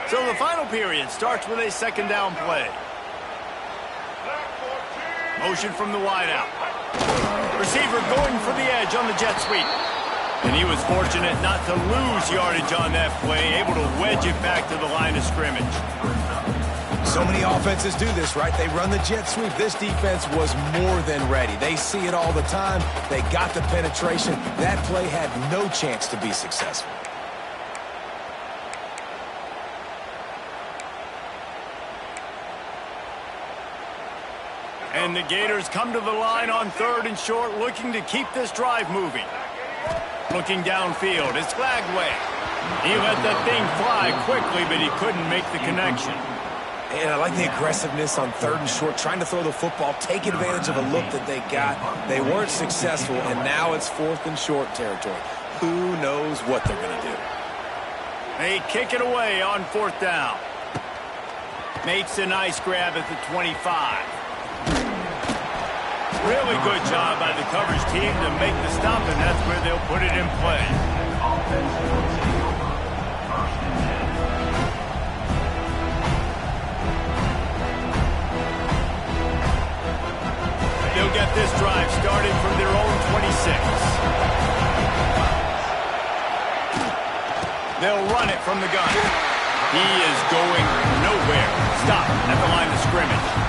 So the final period starts with a second down play. Motion from the wideout. Receiver going for the edge on the jet sweep. And he was fortunate not to lose yardage on that play, able to wedge it back to the line of scrimmage. So many offenses do this, right? They run the jet sweep. This defense was more than ready. They see it all the time. They got the penetration. That play had no chance to be successful. And the Gators come to the line on 3rd and short, looking to keep this drive moving. Looking downfield, it's Lagway. He let that thing fly quickly, but he couldn't make the connection. And I like the aggressiveness on 3rd and short, trying to throw the football, take advantage of a look that they got. They weren't successful, and now it's 4th and short territory. Who knows what they're going to do? They kick it away on 4th down. Makes a nice grab at the 25. Really good job by the coverage team to make the stop, and that's where they'll put it in play. They'll get this drive started from their own 26. They'll run it from the gun. He is going nowhere. Stop at the line of scrimmage.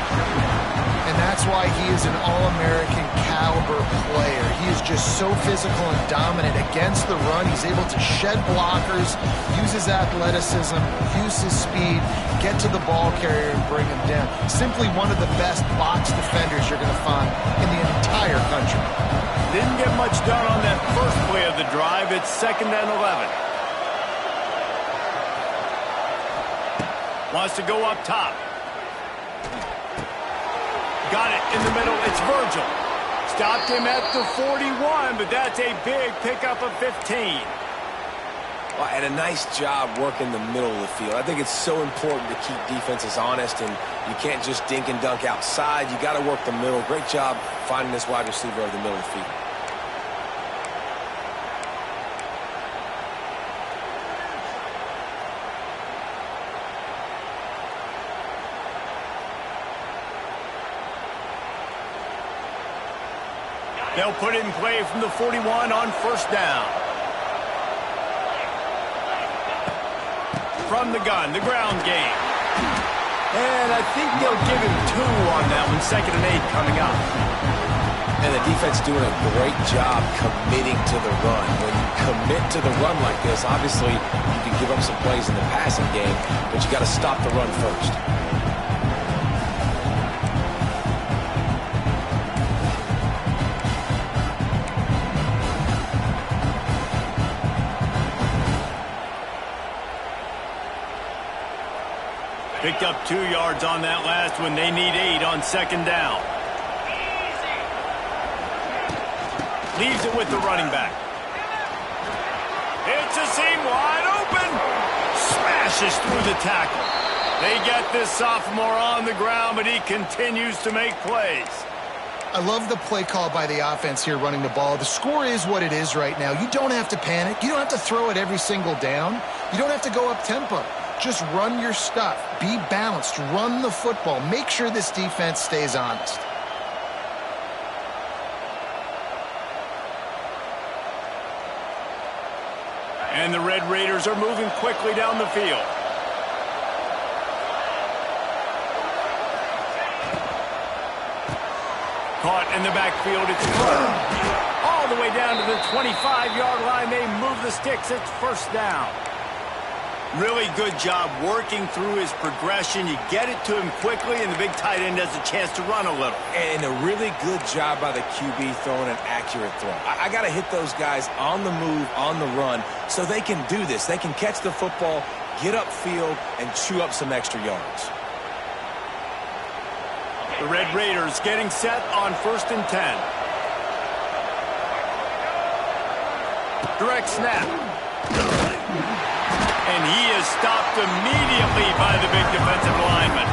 And that's why he is an All-American caliber player. He is just so physical and dominant against the run. He's able to shed blockers, use his athleticism, use his speed, get to the ball carrier and bring him down. Simply one of the best box defenders you're going to find in the entire country. Didn't get much done on that first play of the drive. It's 2nd and 11. Wants to go up top. Got it in the middle. It's Virgil. Stopped him at the 41, but that's a big pickup of 15. Well, and a nice job working the middle of the field. I think it's so important to keep defenses honest, and you can't just dink and dunk outside. You got to work the middle. Great job finding this wide receiver over the middle of the field. They'll put it in play from the 41 on 1st down. From the gun, the ground game. And I think they'll give him 2 on that one. 2nd and 8 coming up. And the defense doing a great job committing to the run. When you commit to the run like this, obviously you can give up some plays in the passing game, but you got to stop the run first. Picked up 2 yards on that last one. They need 8 on 2nd down. Leaves it with the running back. It's a seam wide open. Smashes through the tackle. They get this sophomore on the ground, but he continues to make plays. I love the play call by the offense here running the ball. The score is what it is right now. You don't have to panic. You don't have to throw it every single down. You don't have to go up tempo. Just run your stuff. Be balanced. Run the football. Make sure this defense stays honest. And the Red Raiders are moving quickly down the field. Caught in the backfield. It's all the way down to the 25-yard line. They move the sticks. It's 1st down. Really good job working through his progression. You get it to him quickly, and the big tight end has a chance to run a little. And a really good job by the QB throwing an accurate throw. I got to hit those guys on the move, on the run, so they can do this. They can catch the football, get upfield, and chew up some extra yards. The Red Raiders getting set on 1st and 10. Direct snap. And he is stopped immediately by the big defensive lineman.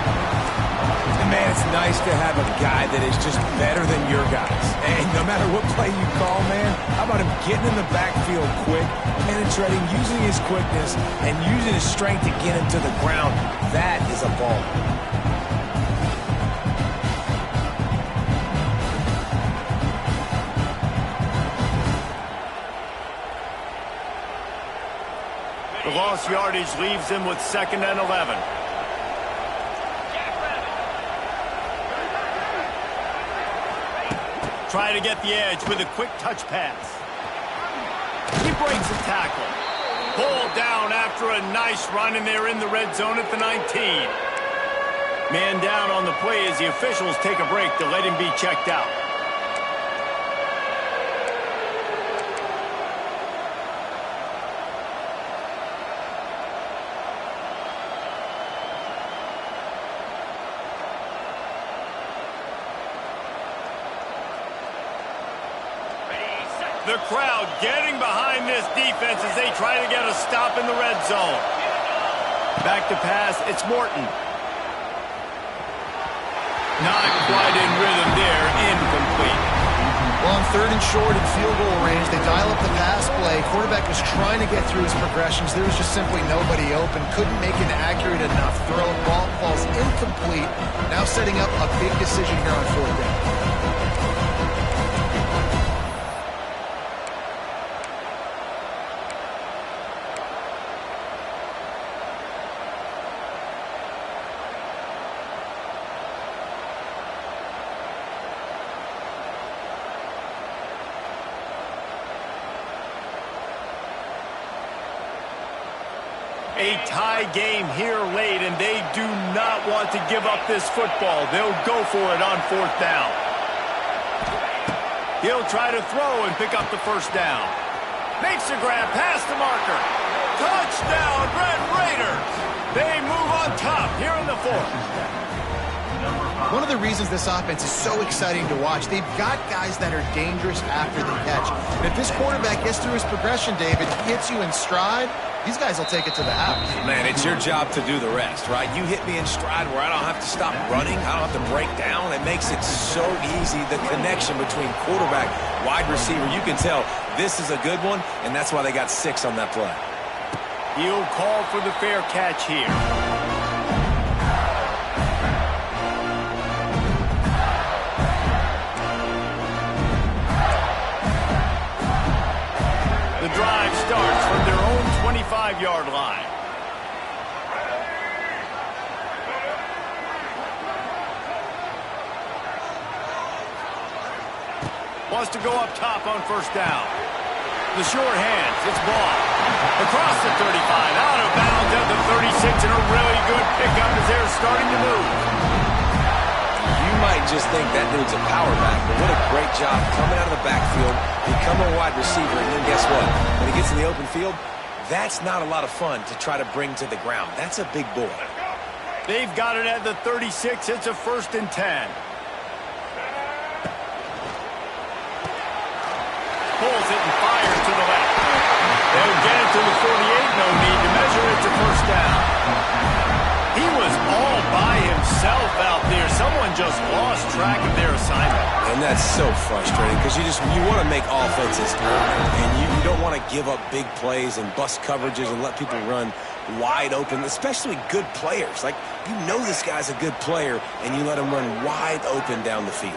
And Man, it's nice to have a guy that is just better than your guys. And no matter what play you call, man, how about him getting in the backfield quick, penetrating, using his quickness, and using his strength to get him to the ground. That is a ball. The lost yardage leaves him with 2nd and 11. Try to get the edge with a quick touch pass. He breaks a tackle. Pulled down after a nice run, and they're in the red zone at the 19. Man down on the play as the officials take a break to let him be checked out. The crowd getting behind this defense as they try to get a stop in the red zone. Back to pass, it's Morton. Not quite in rhythm there, incomplete. Well, on 3rd and short and field goal range, they dial up the pass play. Quarterback was trying to get through his progressions. There was just simply nobody open. Couldn't make an accurate enough throw. Ball falls incomplete. Now setting up a big decision here on 4th down. A tie game here late, and they do not want to give up this football. They'll go for it on 4th down. He'll try to throw and pick up the 1st down. Makes a grab past the marker. Touchdown, Red Raiders! They move on top here in the 4th. One of the reasons this offense is so exciting to watch, they've got guys that are dangerous after the catch. And if this quarterback gets through his progression, David, hits you in stride, these guys will take it to the house. Man, it's your job to do the rest, right? You hit me in stride where I don't have to stop running. I don't have to break down. It makes it so easy, the connection between quarterback, wide receiver. You can tell this is a good one, and that's why they got 6 on that play. He'll call for the fair catch here. The drive starts from their own 25-yard line. Wants to go up top on 1st down. The short hands, it's ball. Across the 35, out of bounds at the 36, and a really good pickup as they're starting to move. You might just think that dude's a power back, but what a great job coming out of the backfield, become a wide receiver, and then guess what? When he gets in the open field, that's not a lot of fun to try to bring to the ground. That's a big boy. They've got it at the 36. It's a 1st and 10. Pulls it and fires to the left. They'll get it to the 48. No need to measure it to 1st down. He was all by himself out there. Someone just lost track of their assignment. And that's so frustrating because you want to make offenses earn, and you don't want to give up big plays and bust coverages and let people run wide open, especially good players. Like, you know this guy's a good player, and you let him run wide open down the field.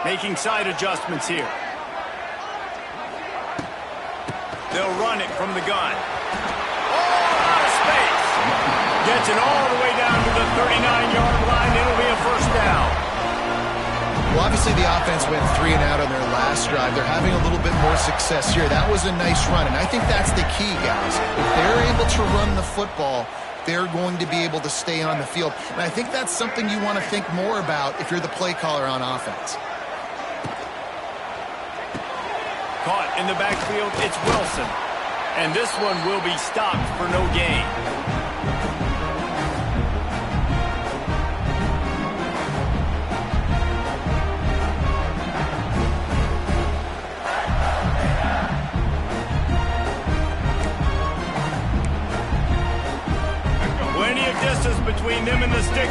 Making side adjustments here. They'll run it from the gun. Oh, out of space. Gets it all the way down to the 39-yard line. It'll be a 1st down. Well, obviously the offense went 3 and out on their last drive. They're having a little bit more success here. That was a nice run, and I think that's the key, guys. If they're able to run the football, they're going to be able to stay on the field. And I think that's something you want to think more about if you're the play caller on offense. Caught in the backfield, it's Wilson. And this one will be stopped for no gain.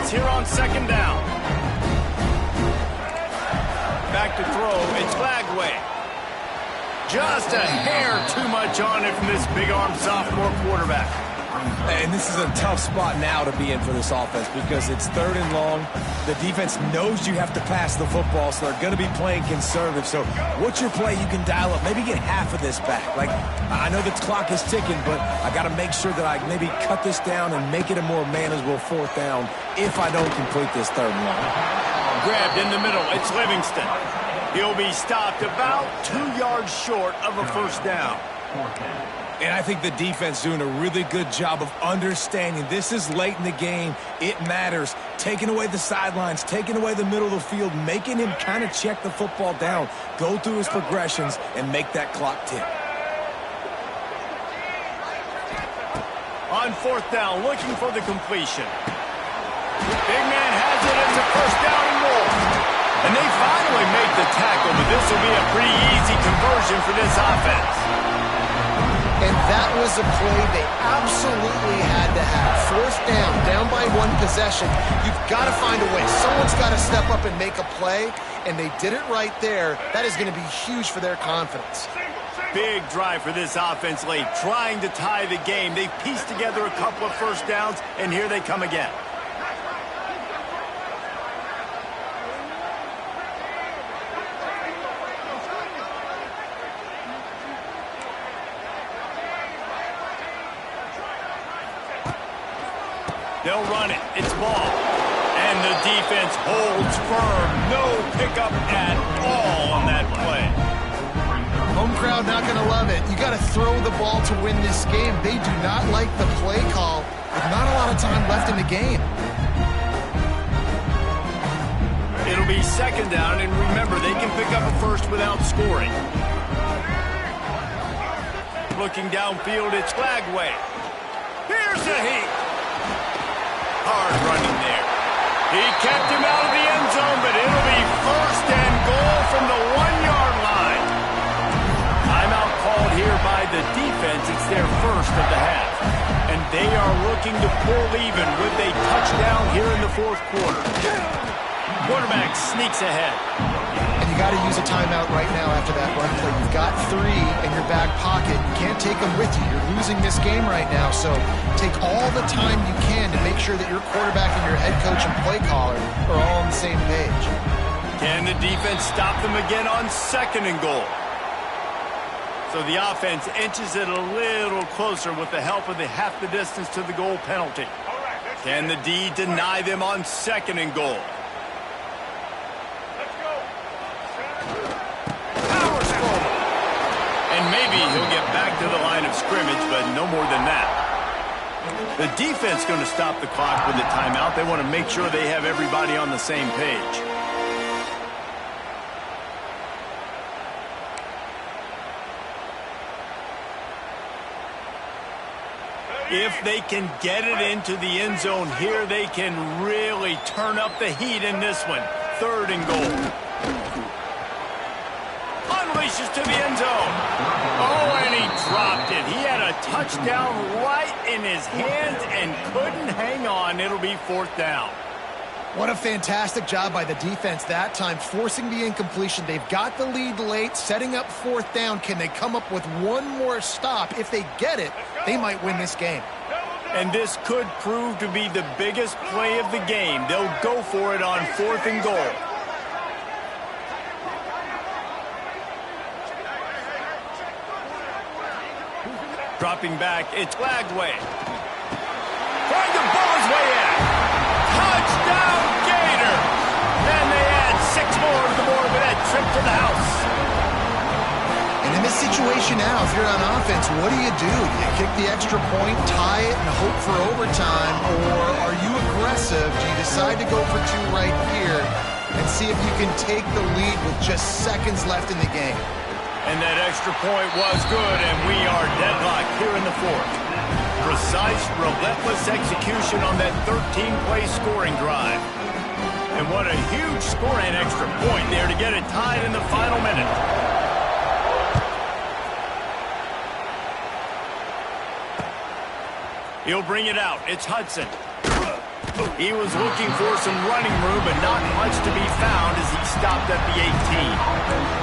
offense here on second down. Back to throw. It's Flagway. Just a hair too much on it from this big-arm sophomore quarterback. And this is a tough spot now to be in for this offense because it's 3rd and long. The defense knows you have to pass the football, so they're going to be playing conservative. So what's your play you can dial up? Maybe get half of this back. Like, I know the clock is ticking, but I got to make sure that I maybe cut this down and make it a more manageable 4th down if I don't complete this 3rd and long. Grabbed in the middle. It's Livingston. He'll be stopped about 2 yards short of a first down. And I think the defense doing a really good job of understanding this is late in the game. It matters. Taking away the sidelines, taking away the middle of the field, making him kind of check the football down, go through his progressions, and make that clock tick. On 4th down, looking for the completion. Big man has it. It's a first down and more. And they finally make the tackle, but this will be a pretty easy conversion for this offense. And that was a play they absolutely had to have. 4th down by 1 possession. You've got to find a way. Someone's got to step up and make a play, and they did it right there. That is going to be huge for their confidence. Big drive for this offense late, trying to tie the game. They've pieced together a couple of first downs, and here they come again. They'll run it. It's ball. And the defense holds firm. No pickup at all on that play. Home crowd not going to love it. You got to throw the ball to win this game. They do not like the play call with not a lot of time left in the game. It'll be 2nd down, and remember, they can pick up a first without scoring. Looking downfield, it's Flagway. Here's the heat. Hard running there. He kept him out of the end zone, but it'll be 1st and goal from the 1-yard line. Timeout called here by the defense. It's their first of the half. And they are looking to pull even with a touchdown here in the 4th quarter. Quarterback sneaks ahead. And you got to use a timeout right now after that run play. You've got 3 in your back pocket. You can't take them with you. You're losing this game right now. So take all the time you can to make sure that your quarterback and your head coach and play caller are all on the same page. Can the defense stop them again on 2nd and goal? So the offense inches it a little closer with the help of the half the distance to the goal penalty. Can the D deny them on 2nd and goal? And maybe he'll get back to the line of scrimmage, but no more than that. The defense going to stop the clock with a timeout. They want to make sure they have everybody on the same page. If they can get it into the end zone here, they can really turn up the heat in this one. 3rd and goal. Unleashes to the end zone. Oh, and he dropped it. He had a touchdown right in his hands and couldn't hang on. It'll be 4th down. What a fantastic job by the defense that time, forcing the incompletion. They've got the lead late, setting up 4th down. Can they come up with one more stop? If they get it, they might win this game. And this could prove to be the biggest play of the game. They'll go for it on 4th and goal. Dropping back, it's Flagway. Trying to bowl his way in. Touchdown, Gator! And they add 6 more to the board with that trip to the house. And in this situation now, if you're on offense, what do? Do you kick the extra point, tie it, and hope for overtime? Or are you aggressive? Do you decide to go for 2 right here and see if you can take the lead with just seconds left in the game? And that extra point was good, and we are deadlocked here in the 4th. Precise, relentless execution on that 13-play scoring drive. And what a huge score and extra point there to get it tied in the final minute. He'll bring it out. It's Hudson. He was looking for some running room, but not much to be found as he stopped at the 18.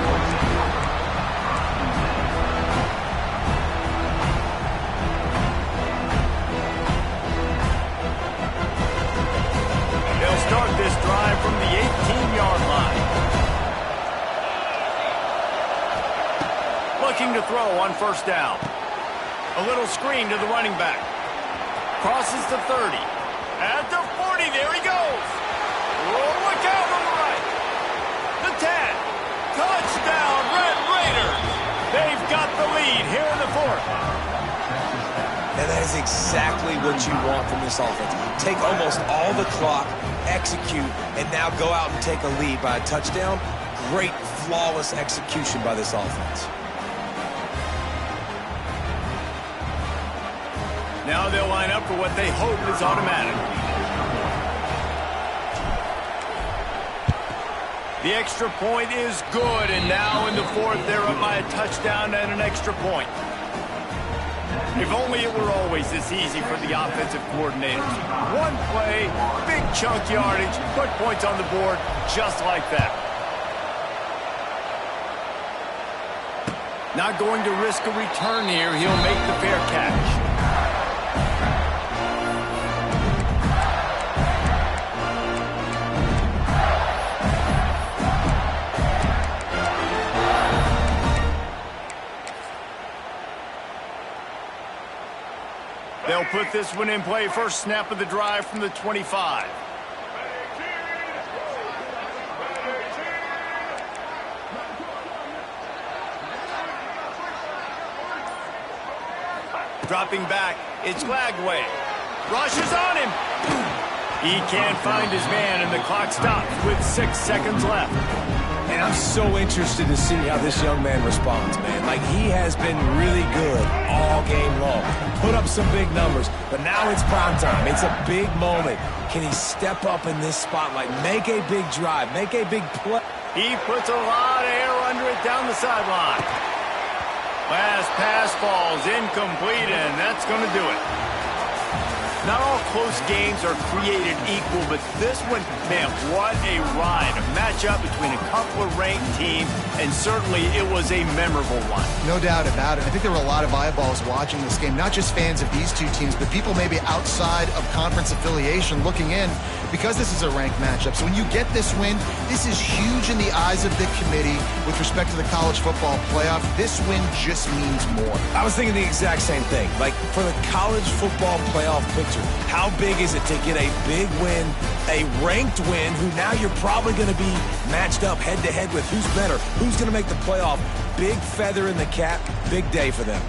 Start this drive from the 18-yard line. Looking to throw on first down. A little screen to the running back. Crosses the 30. At the 40, there he goes. Oh, look out on the right. The 10. Touchdown, Red Raiders. They've got the lead here in the fourth. And that is exactly what you want from this offense. Take almost all the clock, execute, and now go out and take a lead by a touchdown. Great, flawless execution by this offense. Now they'll line up for what they hope is automatic. The extra point is good, and now in the fourth, they're up by a touchdown and an extra point. If only it were always this easy for the offensive coordinators. One play, big chunk yardage, put points on the board just like that. Not going to risk a return here. He'll make the fair catch. They'll put this one in play. First snap of the drive from the 25. Dropping back, it's Lagway. Rushes on him. He can't find his man, and the clock stops with 6 seconds left. And I'm so interested to see how this young man responds, man. Like, he has been really good all game long. Put up some big numbers, but now it's prime time. It's a big moment. Can he step up in this spotlight, make a big drive, make a big play? He puts a lot of air under it down the sideline. Last pass falls incomplete, and that's going to do it. Not all close games are created equal, but this one, man, what a ride. A matchup between a couple of ranked teams, and certainly it was a memorable one. No doubt about it. I think there were a lot of eyeballs watching this game, not just fans of these two teams, but people maybe outside of conference affiliation looking in, because this is a ranked matchup. So when you get this win, this is huge in the eyes of the committee with respect to the college football playoff. This win just means more. I was thinking the exact same thing. Like, for the college football playoff picture, how big is it to get a big win, a ranked win, who now you're probably going to be matched up head-to-head with who's better, who's going to make the playoff. Big feather in the cap, big day for them.